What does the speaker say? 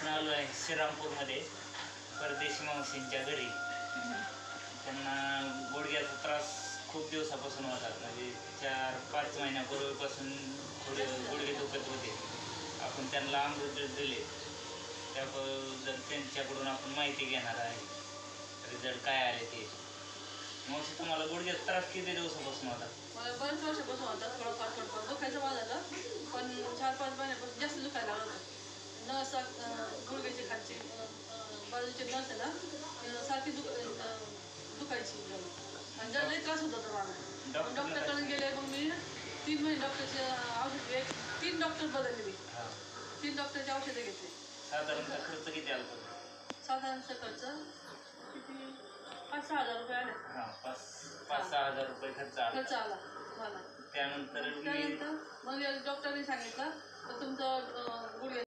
आपण आलो आहे श्रीरामपूरमध्ये परदेशी मावशींच्या घरी. त्यांना गुडघ्याचा त्रास खूप दिवसापासून होता, म्हणजे 4-5 महिन्यापूर्वीपासून थोडे गुडघे दुखत होते. आपण त्यांना अमृत दिले, त्याबद्दल त्यांच्याकडून आपण माहिती घेणार आहे. रिझल्ट काय आले ते. मावशी, तुम्हाला गुडघ्याचा त्रास किती दिवसापासून होता? मला बऱ्याच वर्षापासून होता. थोडंफार दुखायचं माझं, पण 4-5 महिन्यापासून जास्त दुखायला लागलं होतं. नस गुडघ्याची खालची बाजूची नस आहे ना, सारखी दुखायची आणि जरा लई त्रास होत होता मला. डॉक्टरकडे गेले, मग मी 3 महिने डॉक्टरचे औषध 3 डॉक्टर बदलले मी. 3 डॉक्टरचे औषधं घेतले. साधारणतः खर्च किती आला? साधारणतः खर्च किती 5-6 हजार रुपये आले. 5-6 हजार रुपये खर्च आला मला. त्यानंतर मग डॉक्टरने सांगितलं तर तुमचं गुडघे